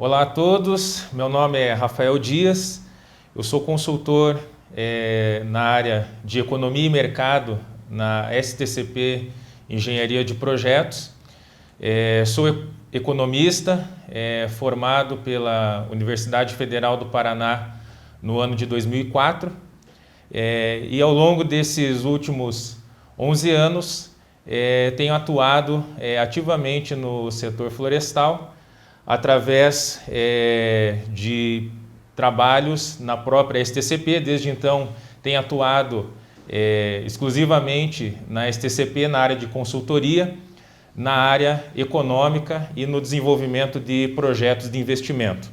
Olá a todos, meu nome é Rafael Dias, eu sou consultor na área de Economia e Mercado na STCP Engenharia de Projetos. Sou economista, formado pela Universidade Federal do Paraná no ano de 2004 e ao longo desses últimos 11 anos tenho atuado ativamente no setor florestal, através de trabalhos na própria STCP. Desde então tenho atuado exclusivamente na STCP na área de consultoria, na área econômica e no desenvolvimento de projetos de investimento.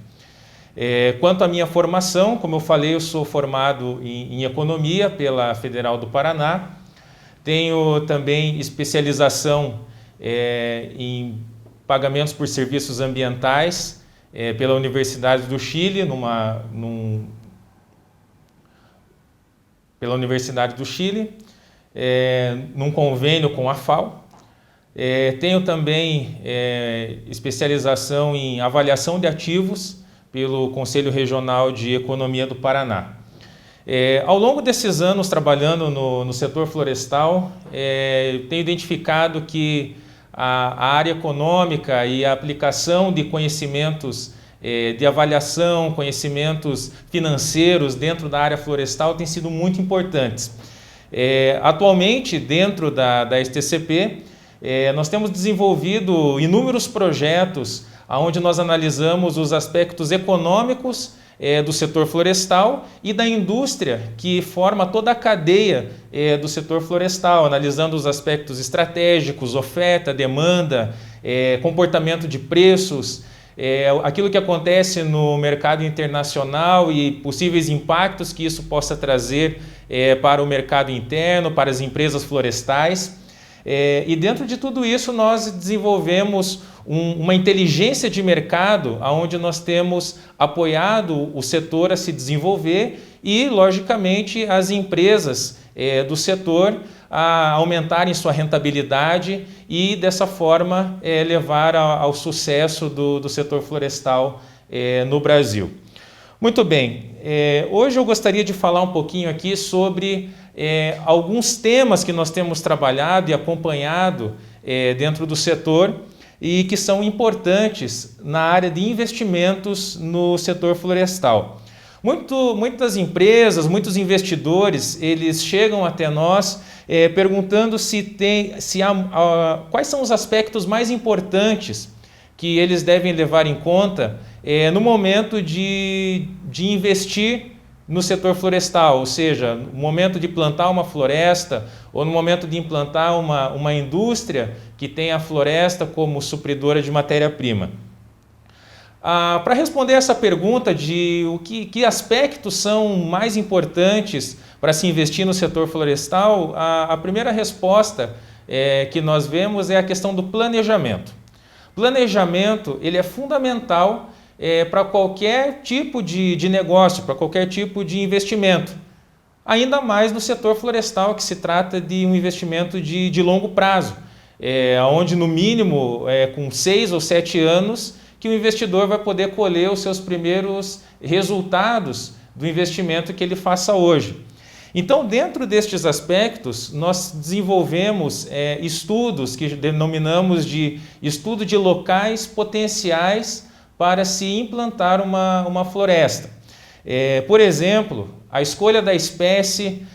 Quanto à minha formação, como eu falei, eu sou formado em economia pela Federal do Paraná, tenho também especialização em pagamentos por serviços ambientais pela Universidade do Chile, num convênio com a FAO. Tenho também especialização em avaliação de ativos pelo Conselho Regional de Economia do Paraná. Ao longo desses anos trabalhando no setor florestal, tenho identificado que a área econômica e a aplicação de conhecimentos de avaliação, conhecimentos financeiros dentro da área florestal têm sido muito importantes. Atualmente, dentro da STCP, nós temos desenvolvido inúmeros projetos onde nós analisamos os aspectos econômicos do setor florestal e da indústria que forma toda a cadeia do setor florestal, analisando os aspectos estratégicos, oferta, demanda, comportamento de preços, aquilo que acontece no mercado internacional e possíveis impactos que isso possa trazer para o mercado interno, para as empresas florestais. E dentro de tudo isso nós desenvolvemos uma inteligência de mercado onde nós temos apoiado o setor a se desenvolver e, logicamente, as empresas do setor a aumentarem sua rentabilidade e, dessa forma, levar ao sucesso do setor florestal no Brasil. Muito bem, hoje eu gostaria de falar um pouquinho aqui sobre alguns temas que nós temos trabalhado e acompanhado dentro do setor e que são importantes na área de investimentos no setor florestal. Muitas empresas, muitos investidores, eles chegam até nós perguntando quais são os aspectos mais importantes que eles devem levar em conta no momento de investir no setor florestal, ou seja, no momento de plantar uma floresta ou no momento de implantar uma indústria que tem a floresta como supridora de matéria-prima. Para responder essa pergunta de que aspectos são mais importantes para se investir no setor florestal, a primeira resposta que nós vemos é a questão do planejamento. Planejamento ele é fundamental para qualquer tipo de negócio, para qualquer tipo de investimento. Ainda mais no setor florestal, que se trata de um investimento de longo prazo, onde no mínimo com 6 ou 7 anos que o investidor vai poder colher os seus primeiros resultados do investimento que ele faça hoje. Então, dentro destes aspectos, nós desenvolvemos estudos que denominamos de estudo de locais potenciais para se implantar uma floresta. Por exemplo, a escolha da espécie,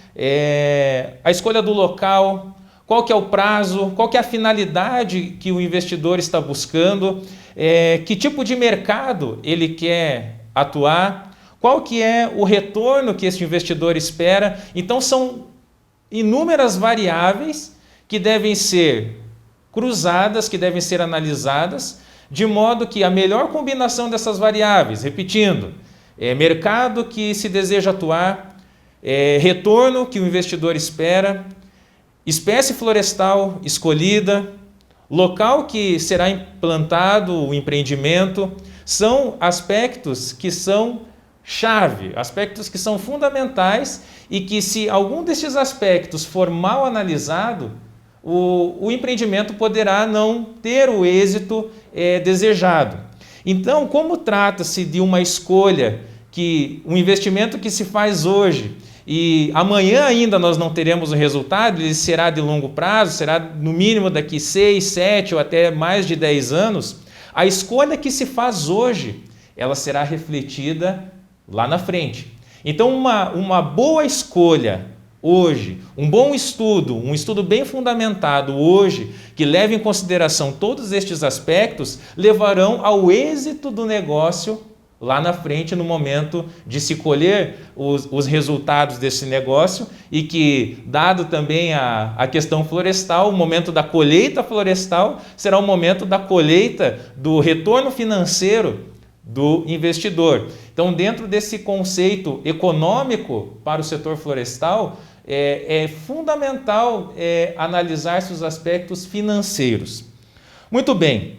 a escolha do local, qual que é o prazo, qual que é a finalidade que o investidor está buscando, que tipo de mercado ele quer atuar, qual que é o retorno que esse investidor espera. Então são inúmeras variáveis que devem ser cruzadas, que devem ser analisadas, de modo que a melhor combinação dessas variáveis, repetindo, mercado que se deseja atuar, retorno que o investidor espera, espécie florestal escolhida, local que será implantado o empreendimento, são aspectos que são chave, aspectos que são fundamentais e que, se algum desses aspectos for mal analisado, o empreendimento poderá não ter o êxito desejado. Então, como trata-se de uma escolha, um investimento que se faz hoje, e amanhã ainda nós não teremos o resultado, ele será de longo prazo, será no mínimo daqui 6, 7 ou até mais de 10 anos, a escolha que se faz hoje, ela será refletida lá na frente. Então, uma boa escolha hoje, um bom estudo, um estudo bem fundamentado hoje, que leve em consideração todos estes aspectos, levarão ao êxito do negócio lá na frente, no momento de se colher os resultados desse negócio, e que, dado também a questão florestal, o momento da colheita florestal será o momento da colheita do retorno financeiro do investidor. Então, dentro desse conceito econômico para o setor florestal, é fundamental analisar-se os aspectos financeiros. Muito bem,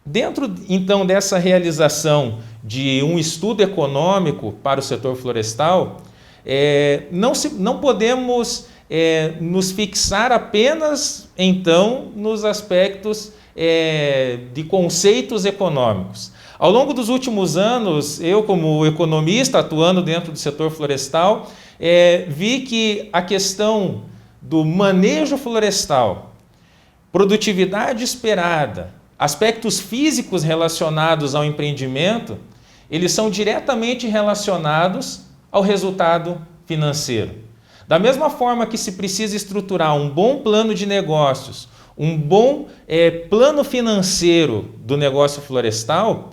dentro então dessa realização de um estudo econômico para o setor florestal, não podemos nos fixar apenas então nos aspectos de conceitos econômicos. Ao longo dos últimos anos, eu como economista atuando dentro do setor florestal, vi que a questão do manejo florestal, produtividade esperada, aspectos físicos relacionados ao empreendimento, eles são diretamente relacionados ao resultado financeiro. Da mesma forma que se precisa estruturar um bom plano de negócios, um bom plano financeiro do negócio florestal,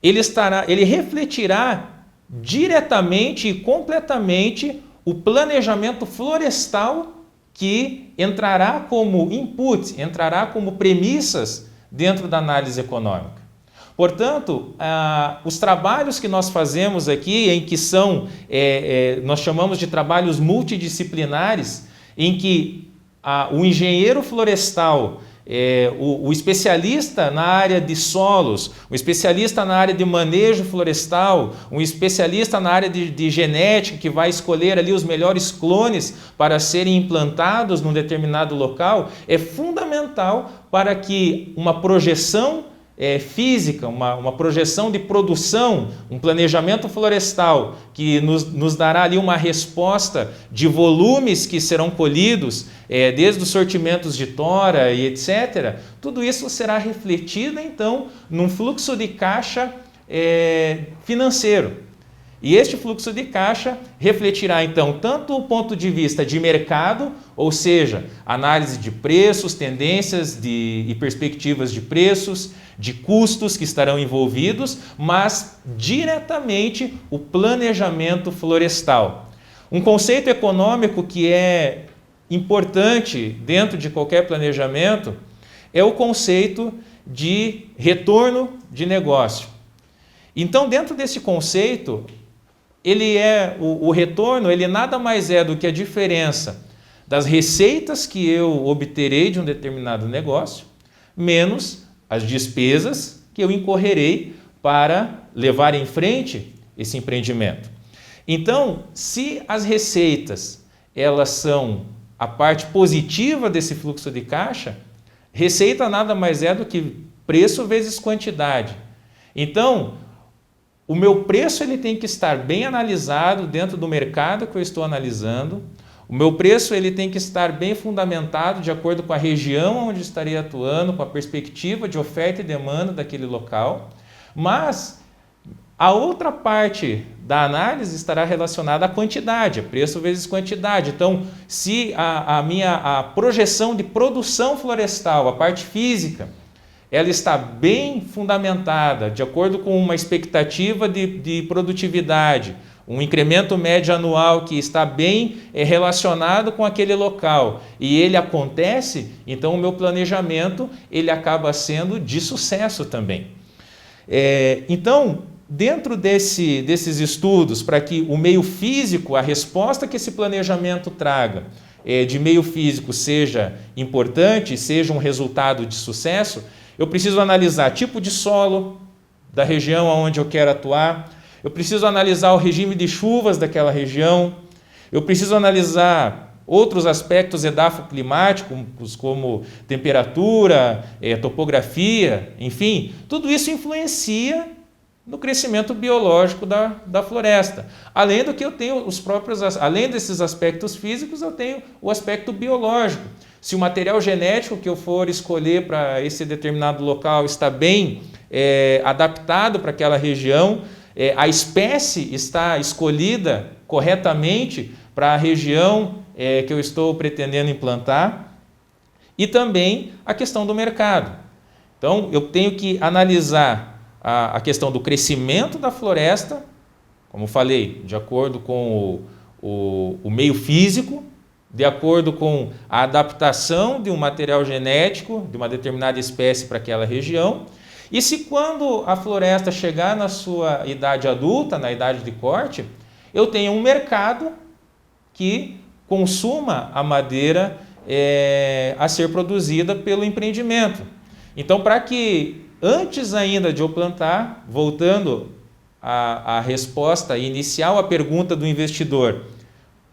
ele refletirá diretamente e completamente o planejamento florestal que entrará como input, entrará como premissas dentro da análise econômica. Portanto, os trabalhos que nós fazemos aqui, em que nós chamamos de trabalhos multidisciplinares, em que o engenheiro florestal, o especialista na área de solos, o especialista na área de manejo florestal, um especialista na área de genética, que vai escolher ali os melhores clones para serem implantados num determinado local, é fundamental para que uma projeção física, uma projeção de produção, um planejamento florestal que nos dará ali uma resposta de volumes que serão colhidos, desde os sortimentos de tora e etc. Tudo isso será refletido então num fluxo de caixa financeiro. E este fluxo de caixa refletirá então tanto o ponto de vista de mercado, ou seja, análise de preços, tendências e perspectivas de preços, de custos que estarão envolvidos, mas diretamente o planejamento florestal. Um conceito econômico que é importante dentro de qualquer planejamento é o conceito de retorno de negócio. Então, dentro desse conceito, o retorno, ele nada mais é do que a diferença das receitas que eu obterei de um determinado negócio, menos as despesas que eu incorrerei para levar em frente esse empreendimento. Então, se as receitas, elas são a parte positiva desse fluxo de caixa, receita nada mais é do que preço vezes quantidade. Então, o meu preço ele tem que estar bem analisado dentro do mercado que eu estou analisando. O meu preço ele tem que estar bem fundamentado de acordo com a região onde estarei atuando, com a perspectiva de oferta e demanda daquele local. Mas a outra parte da análise estará relacionada à quantidade, preço vezes quantidade. Então, se a projeção de produção florestal, a parte física, ela está bem fundamentada, de acordo com uma expectativa de produtividade, um incremento médio anual que está bem relacionado com aquele local, e ele acontece, então o meu planejamento ele acaba sendo de sucesso também. Então, dentro desses estudos, para que o meio físico, a resposta que esse planejamento traga de meio físico seja importante, seja um resultado de sucesso, eu preciso analisar tipo de solo da região onde eu quero atuar, eu preciso analisar o regime de chuvas daquela região, eu preciso analisar outros aspectos edafoclimáticos, como temperatura, topografia, enfim, tudo isso influencia no crescimento biológico da floresta. Além do que eu tenho além desses aspectos físicos, eu tenho o aspecto biológico. Se o material genético que eu for escolher para esse determinado local está bem adaptado para aquela região, a espécie está escolhida corretamente para a região que eu estou pretendendo implantar, e também a questão do mercado. Então, eu tenho que analisar a questão do crescimento da floresta, como falei, de acordo com o meio físico, de acordo com a adaptação de um material genético de uma determinada espécie para aquela região, e se quando a floresta chegar na sua idade adulta, na idade de corte, eu tenho um mercado que consuma a madeira a ser produzida pelo empreendimento. Então, para que antes ainda de eu plantar, voltando à resposta inicial à pergunta do investidor,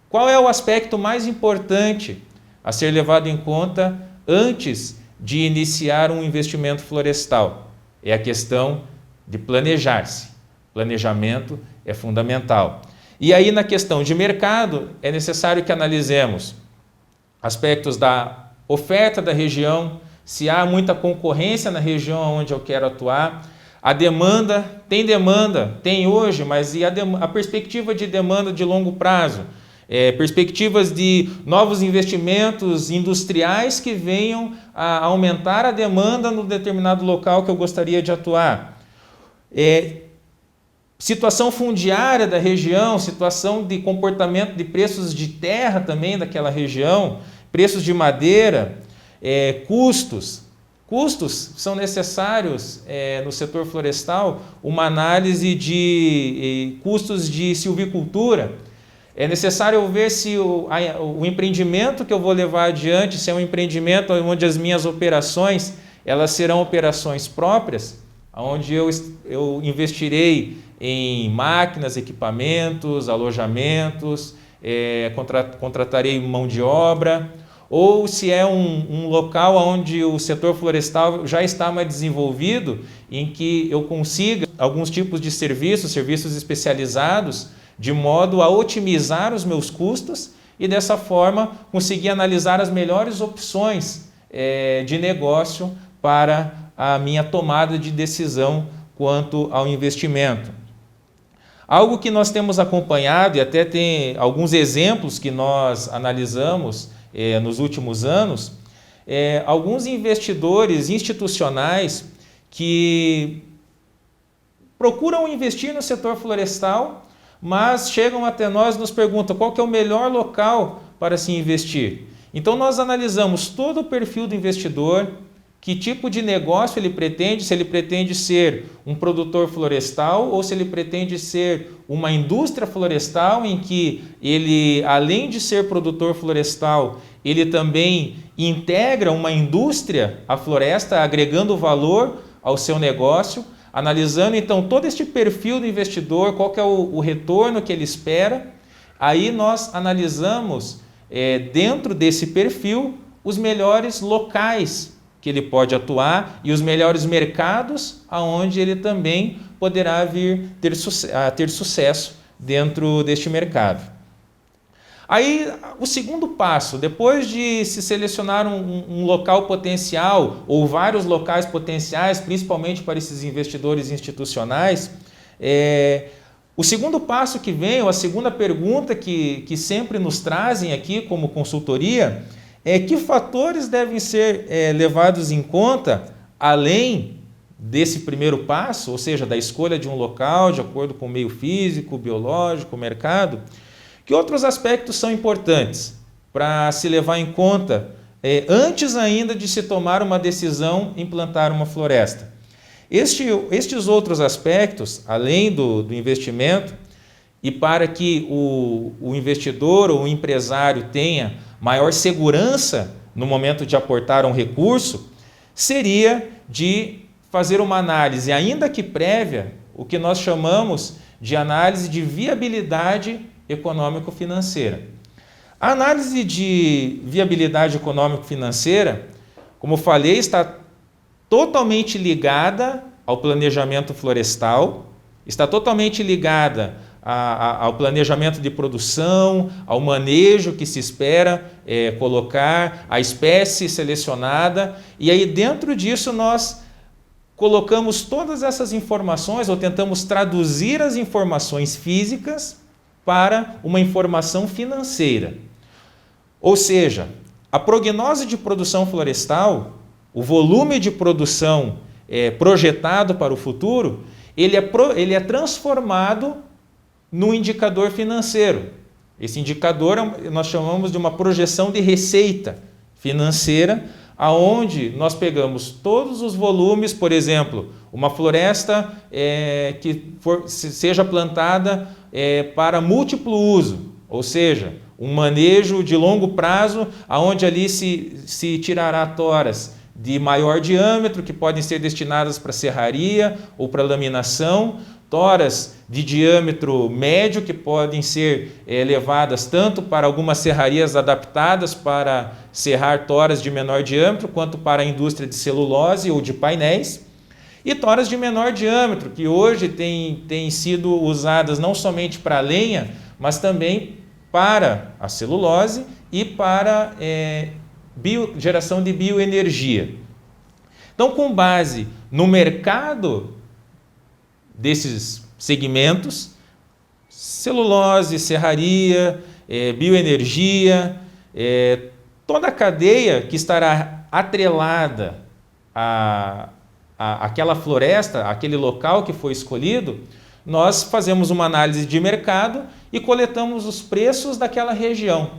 qual é o aspecto mais importante a ser levado em conta antes de iniciar um investimento florestal? É a questão de planejar-se. Planejamento é fundamental. E aí, na questão de mercado, é necessário que analisemos aspectos da oferta da região, se há muita concorrência na região onde eu quero atuar, a demanda, tem hoje, mas e a perspectiva de demanda de longo prazo? Perspectivas de novos investimentos industriais que venham a aumentar a demanda no determinado local que eu gostaria de atuar. Situação fundiária da região, situação de comportamento de preços de terra também daquela região, preços de madeira, custos. Custos são necessários no setor florestal, uma análise de custos de silvicultura. É necessário ver se o empreendimento que eu vou levar adiante, se é um empreendimento onde as minhas operações elas serão operações próprias, onde eu investirei em máquinas, equipamentos, alojamentos, contratarei mão de obra, ou se é um local onde o setor florestal já está mais desenvolvido, em que eu consiga alguns tipos de serviços especializados, de modo a otimizar os meus custos e dessa forma conseguir analisar as melhores opções de negócio para a minha tomada de decisão quanto ao investimento. Algo que nós temos acompanhado e até tem alguns exemplos que nós analisamos nos últimos anos, alguns investidores institucionais que procuram investir no setor florestal, mas chegam até nós e nos perguntam qual que é o melhor local para se investir. Então nós analisamos todo o perfil do investidor, que tipo de negócio ele pretende, se ele pretende ser um produtor florestal ou se ele pretende ser uma indústria florestal em que ele, além de ser produtor florestal, ele também integra uma indústria à floresta, agregando valor ao seu negócio, analisando então todo este perfil do investidor, qual que é o retorno que ele espera. Aí nós analisamos dentro desse perfil os melhores locais que ele pode atuar e os melhores mercados aonde ele também poderá vir a ter sucesso dentro deste mercado. Aí o segundo passo, depois de se selecionar um local potencial ou vários locais potenciais, principalmente para esses investidores institucionais, o segundo passo que vem, ou a segunda pergunta que sempre nos trazem aqui como consultoria, que fatores devem ser levados em conta, além desse primeiro passo, ou seja, da escolha de um local de acordo com o meio físico, biológico, mercado, que outros aspectos são importantes para se levar em conta antes ainda de se tomar uma decisão em plantar uma floresta. Estes outros aspectos, além do investimento, e para que o investidor ou o empresário tenha maior segurança no momento de aportar um recurso, seria de fazer uma análise, ainda que prévia, o que nós chamamos de análise de viabilidade econômico-financeira. A análise de viabilidade econômico-financeira, como eu falei, está totalmente ligada ao planejamento florestal, está totalmente ligada ao planejamento de produção, ao manejo que se espera colocar, a espécie selecionada, e aí dentro disso nós colocamos todas essas informações ou tentamos traduzir as informações físicas para uma informação financeira. Ou seja, a prognose de produção florestal, o volume de produção projetado para o futuro, ele é transformado num indicador financeiro. Esse indicador nós chamamos de uma projeção de receita financeira, aonde nós pegamos todos os volumes, por exemplo, uma floresta seja plantada para múltiplo uso, ou seja, um manejo de longo prazo, aonde ali se tirará toras de maior diâmetro, que podem ser destinadas para serraria ou para laminação, toras de diâmetro médio, que podem ser levadas tanto para algumas serrarias adaptadas para serrar toras de menor diâmetro, quanto para a indústria de celulose ou de painéis, e toras de menor diâmetro, que hoje têm sido usadas não somente para lenha, mas também para a celulose e para geração de bioenergia. Então, com base no mercado desses segmentos, celulose, serraria, bioenergia, toda a cadeia que estará atrelada àquela floresta, àquele local que foi escolhido, nós fazemos uma análise de mercado e coletamos os preços daquela região.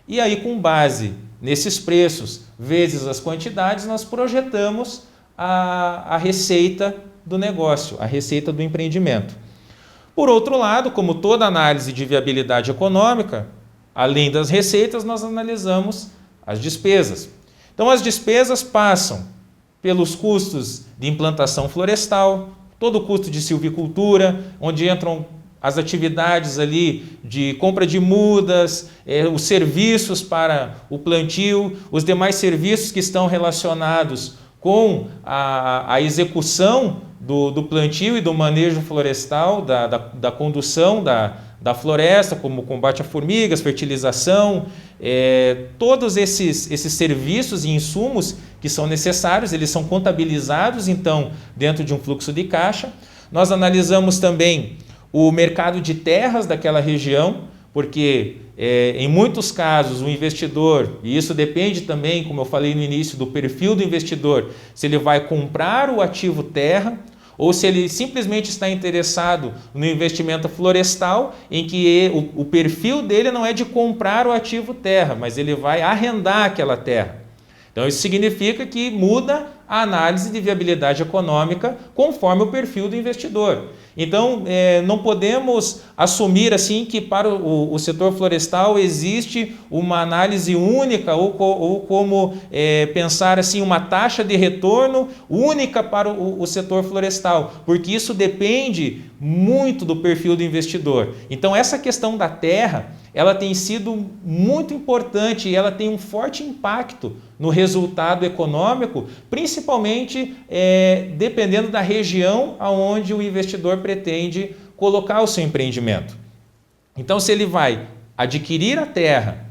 E aí, com base nesses preços, vezes as quantidades, nós projetamos a receita do negócio, a receita do empreendimento. Por outro lado, como toda análise de viabilidade econômica, além das receitas, nós analisamos as despesas. Então, as despesas passam pelos custos de implantação florestal, todo o custo de silvicultura, onde entram as atividades ali de compra de mudas, os serviços para o plantio, os demais serviços que estão relacionados com a execução do plantio e do manejo florestal, da condução da floresta, como combate a formigas, fertilização, todos esses serviços e insumos que são necessários, eles são contabilizados, então, dentro de um fluxo de caixa. Nós analisamos também o mercado de terras daquela região, porque em muitos casos o investidor, e isso depende também, como eu falei no início, do perfil do investidor, se ele vai comprar o ativo terra ou se ele simplesmente está interessado no investimento florestal, em que o perfil dele não é de comprar o ativo terra, mas ele vai arrendar aquela terra. Então isso significa que muda a análise de viabilidade econômica conforme o perfil do investidor. Então, não podemos assumir assim que para o setor florestal existe uma análise única ou como pensar assim uma taxa de retorno única para o setor florestal, porque isso depende muito do perfil do investidor. Então, essa questão da terra, ela tem sido muito importante e ela tem um forte impacto no resultado econômico, principalmente dependendo da região aonde o investidor pretende colocar o seu empreendimento. Então, se ele vai adquirir a terra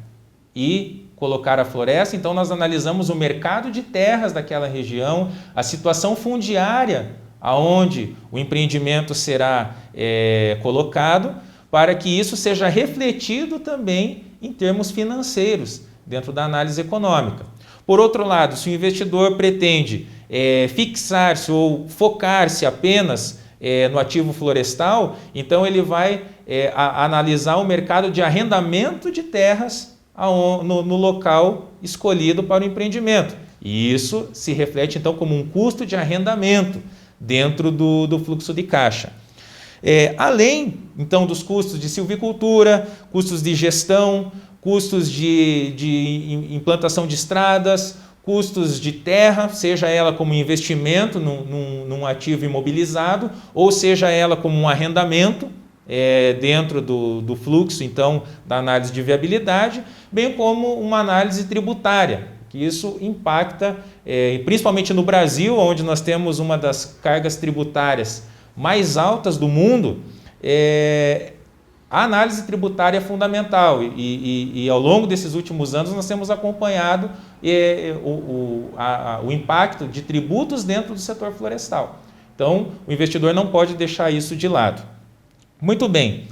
e colocar a floresta, então nós analisamos o mercado de terras daquela região, a situação fundiária aonde o empreendimento será colocado, para que isso seja refletido também em termos financeiros dentro da análise econômica. Por outro lado, se o investidor pretende fixar-se ou focar-se apenas no ativo florestal, então ele vai analisar o mercado de arrendamento de terras no local escolhido para o empreendimento. E isso se reflete então como um custo de arrendamento dentro do fluxo de caixa. Além então dos custos de silvicultura, custos de gestão, custos de implantação de estradas, custos de terra, seja ela como investimento num ativo imobilizado, ou seja ela como um arrendamento, dentro do fluxo, então, da análise de viabilidade, bem como uma análise tributária, que isso impacta, principalmente no Brasil, onde nós temos uma das cargas tributárias mais altas do mundo. A análise tributária é fundamental e ao longo desses últimos anos nós temos acompanhado o impacto de tributos dentro do setor florestal. Então, o investidor não pode deixar isso de lado. Muito bem.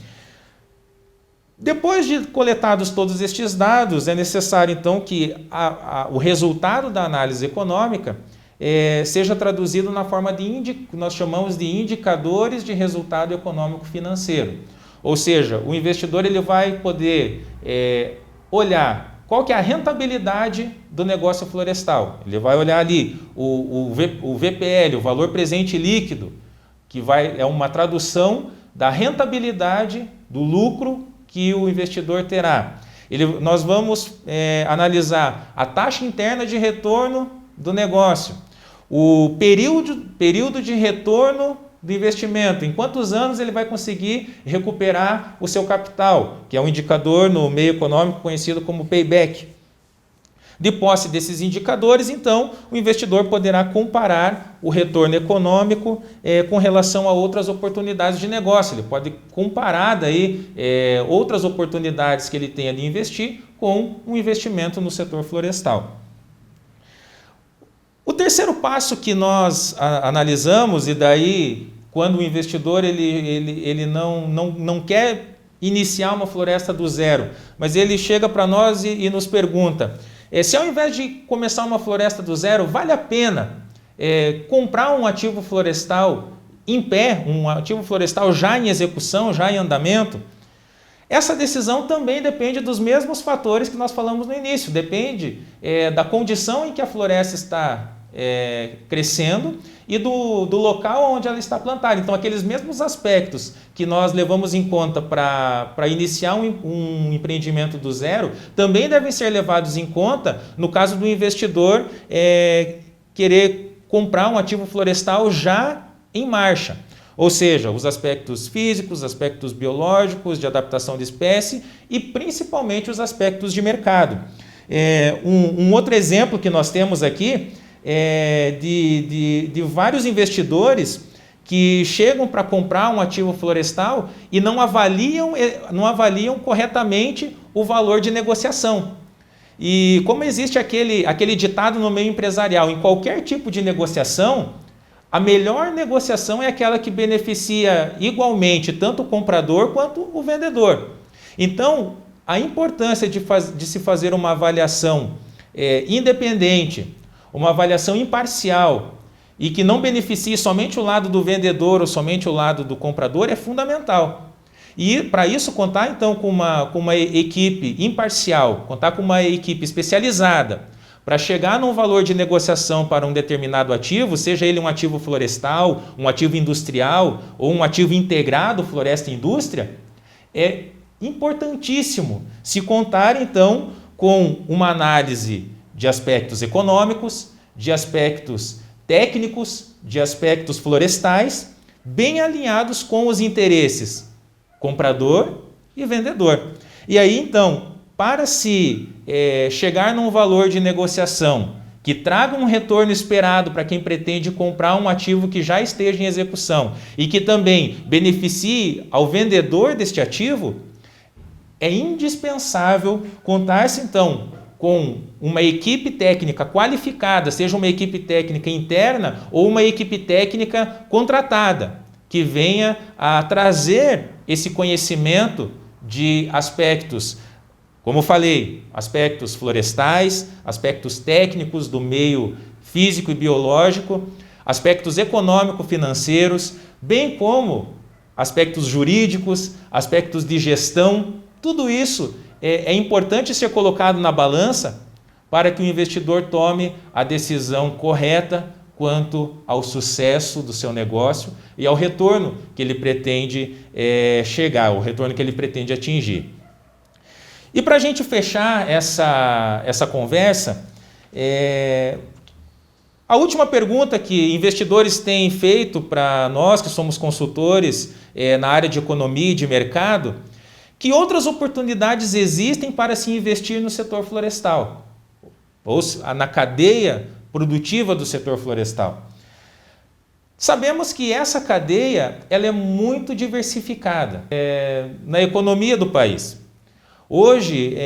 Depois de coletados todos estes dados, é necessário então que o resultado da análise econômica seja traduzido na forma que nós chamamos de indicadores de resultado econômico financeiro. Ou seja, o investidor ele vai poder olhar qual que é a rentabilidade do negócio florestal. Ele vai olhar ali o VPL, o valor presente líquido, que é uma tradução da rentabilidade do lucro que o investidor terá. Nós vamos analisar a taxa interna de retorno do negócio, o período de retorno do investimento, em quantos anos ele vai conseguir recuperar o seu capital, que é um indicador no meio econômico conhecido como payback. De posse desses indicadores, então, o investidor poderá comparar o retorno econômico com relação a outras oportunidades de negócio. Ele pode comparar daí, outras oportunidades que ele tenha de investir com um investimento no setor florestal. O terceiro passo que nós analisamos, e daí quando o investidor ele não quer iniciar uma floresta do zero, mas ele chega para nós e nos pergunta, se ao invés de começar uma floresta do zero, vale a pena comprar um ativo florestal em pé, um ativo florestal já em execução, já em andamento? Essa decisão também depende dos mesmos fatores que nós falamos no início, depende da condição em que a floresta está crescendo e do local onde ela está plantada. Então, aqueles mesmos aspectos que nós levamos em conta para iniciar um empreendimento do zero, também devem ser levados em conta no caso do investidor querer comprar um ativo florestal já em marcha. Ou seja, os aspectos físicos, aspectos biológicos, de adaptação de espécie e principalmente os aspectos de mercado. Um outro exemplo que nós temos aqui é de vários investidores que chegam para comprar um ativo florestal e não avaliam corretamente o valor de negociação. E como existe aquele ditado no meio empresarial, em qualquer tipo de negociação, a melhor negociação é aquela que beneficia igualmente tanto o comprador quanto o vendedor. Então, a importância de se fazer uma avaliação independente, uma avaliação imparcial e que não beneficie somente o lado do vendedor ou somente o lado do comprador é fundamental. E para isso contar então com uma equipe imparcial, contar com uma equipe especializada, para chegar num valor de negociação para um determinado ativo, seja ele um ativo florestal, um ativo industrial ou um ativo integrado floresta e indústria, é importantíssimo se contar então com uma análise de aspectos econômicos, de aspectos técnicos, de aspectos florestais, bem alinhados com os interesses comprador e vendedor. E aí então, para se chegar num valor de negociação que traga um retorno esperado para quem pretende comprar um ativo que já esteja em execução e que também beneficie ao vendedor deste ativo, é indispensável contar-se então com uma equipe técnica qualificada, seja uma equipe técnica interna ou uma equipe técnica contratada, que venha a trazer esse conhecimento de aspectos, como falei, aspectos florestais, aspectos técnicos do meio físico e biológico, aspectos econômico-financeiros, bem como aspectos jurídicos, aspectos de gestão. Tudo isso é importante ser colocado na balança para que o investidor tome a decisão correta quanto ao sucesso do seu negócio e ao retorno que ele pretende chegar, o retorno que ele pretende atingir. E para a gente fechar essa conversa, A última pergunta que investidores têm feito para nós, que somos consultores na área de economia e de mercado, que outras oportunidades existem para se investir no setor florestal, ou na cadeia produtiva do setor florestal? Sabemos que essa cadeia ela é muito diversificada na economia do país. Hoje,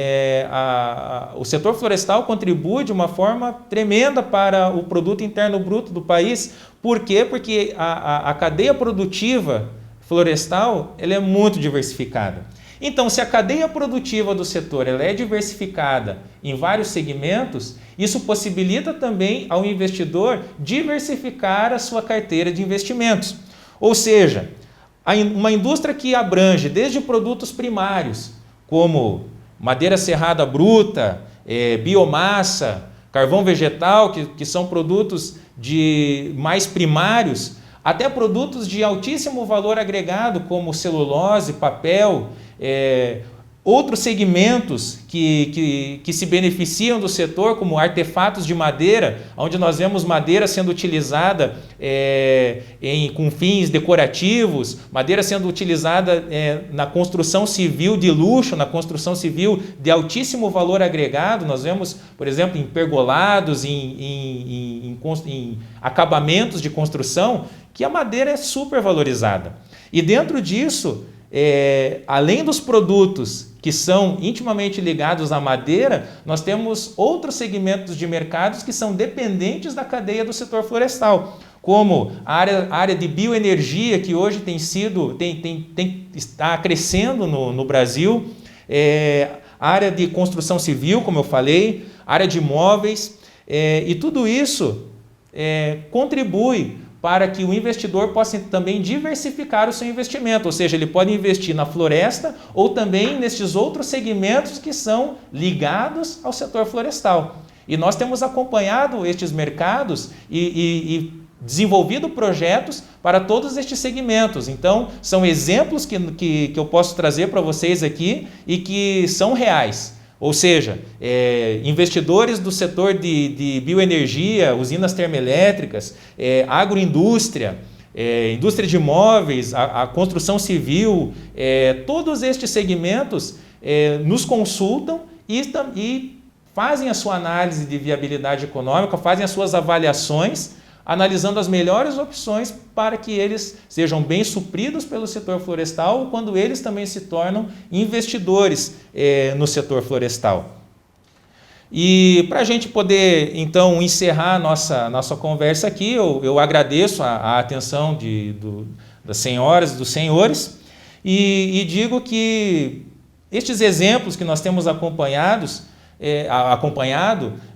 o setor florestal contribui de uma forma tremenda para o produto interno bruto do país. Por quê? Porque a cadeia produtiva florestal ela é muito diversificada. Então, se a cadeia produtiva do setor ela é diversificada em vários segmentos, isso possibilita também ao investidor diversificar a sua carteira de investimentos. Ou seja, uma indústria que abrange desde produtos primários, como madeira serrada bruta, biomassa, carvão vegetal, que são produtos mais primários, até produtos de altíssimo valor agregado, como celulose, papel, outros segmentos que se beneficiam do setor, como artefatos de madeira, onde nós vemos madeira sendo utilizada com fins decorativos, madeira sendo utilizada na construção civil de luxo, na construção civil de altíssimo valor agregado. Nós vemos, por exemplo, em pergolados, em acabamentos de construção, que a madeira é super valorizada. E dentro disso, além dos produtos que são intimamente ligados à madeira, nós temos outros segmentos de mercados que são dependentes da cadeia do setor florestal, como a área de bioenergia, que hoje está crescendo no Brasil, a área de construção civil, como eu falei, a área de imóveis, e tudo isso contribui para que o investidor possa também diversificar o seu investimento, ou seja, ele pode investir na floresta ou também nestes outros segmentos que são ligados ao setor florestal. E nós temos acompanhado estes mercados e desenvolvido projetos para todos estes segmentos. Então, são exemplos que eu posso trazer para vocês aqui e que são reais. Ou seja, investidores do setor de bioenergia, usinas termoelétricas, agroindústria, indústria de imóveis, a construção civil, todos estes segmentos nos consultam e fazem a sua análise de viabilidade econômica, fazem as suas avaliações, analisando as melhores opções para que eles sejam bem supridos pelo setor florestal, quando eles também se tornam investidores no setor florestal. E para a gente poder, então, encerrar nossa conversa aqui, eu agradeço a atenção das senhoras e dos senhores e digo que estes exemplos que nós temos acompanhado,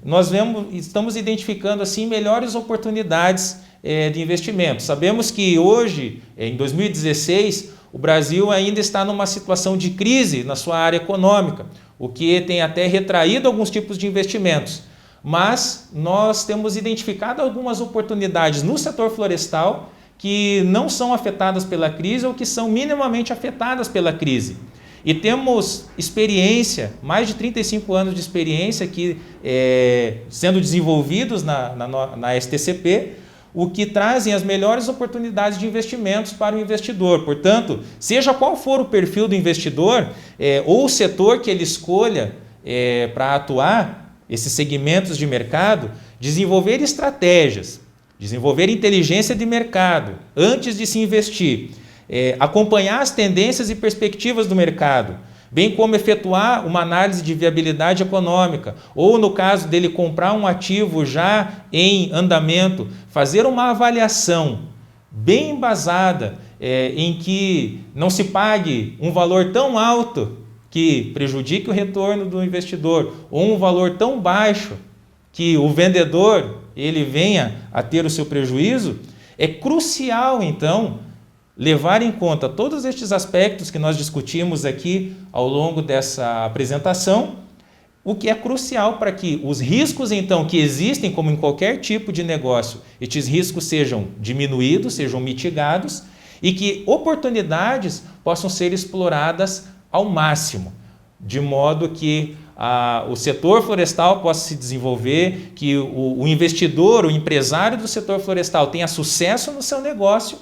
nós estamos identificando assim melhores oportunidades de investimento. Sabemos que hoje, em 2016, o Brasil ainda está numa situação de crise na sua área econômica, o que tem até retraído alguns tipos de investimentos. Mas nós temos identificado algumas oportunidades no setor florestal que não são afetadas pela crise ou que são minimamente afetadas pela crise. E temos experiência, mais de 35 anos de experiência aqui sendo desenvolvidos na STCP, o que trazem as melhores oportunidades de investimentos para o investidor. Portanto, seja qual for o perfil do investidor ou o setor que ele escolha para atuar, esses segmentos de mercado, desenvolver estratégias, desenvolver inteligência de mercado antes de se investir, acompanhar as tendências e perspectivas do mercado, bem como efetuar uma análise de viabilidade econômica, ou no caso dele comprar um ativo já em andamento, fazer uma avaliação bem embasada, em que não se pague um valor tão alto que prejudique o retorno do investidor, ou um valor tão baixo que o vendedor ele venha a ter o seu prejuízo. É crucial, então, levar em conta todos estes aspectos que nós discutimos aqui ao longo dessa apresentação, o que é crucial para que os riscos, então, que existem, como em qualquer tipo de negócio, estes riscos sejam diminuídos, sejam mitigados e que oportunidades possam ser exploradas ao máximo, de modo que o setor florestal possa se desenvolver, que o investidor, o empresário do setor florestal tenha sucesso no seu negócio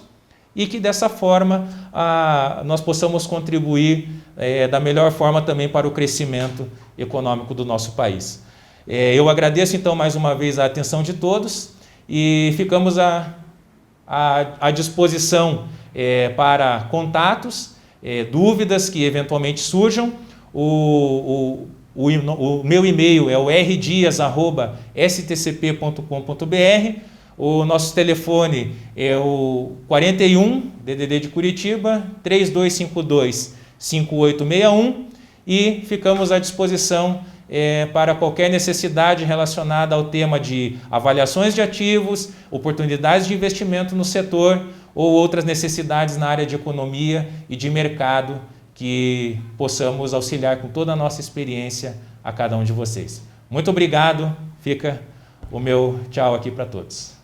e que dessa forma nós possamos contribuir da melhor forma também para o crescimento econômico do nosso país. Eu agradeço então mais uma vez a atenção de todos e ficamos à disposição para contatos, dúvidas que eventualmente surjam. O meu e-mail é o rdias@stcp.com.br. O nosso telefone é o 41 DDD de Curitiba 3252-5861 e ficamos à disposição para qualquer necessidade relacionada ao tema de avaliações de ativos, oportunidades de investimento no setor ou outras necessidades na área de economia e de mercado que possamos auxiliar com toda a nossa experiência a cada um de vocês. Muito obrigado, fica o meu tchau aqui para todos.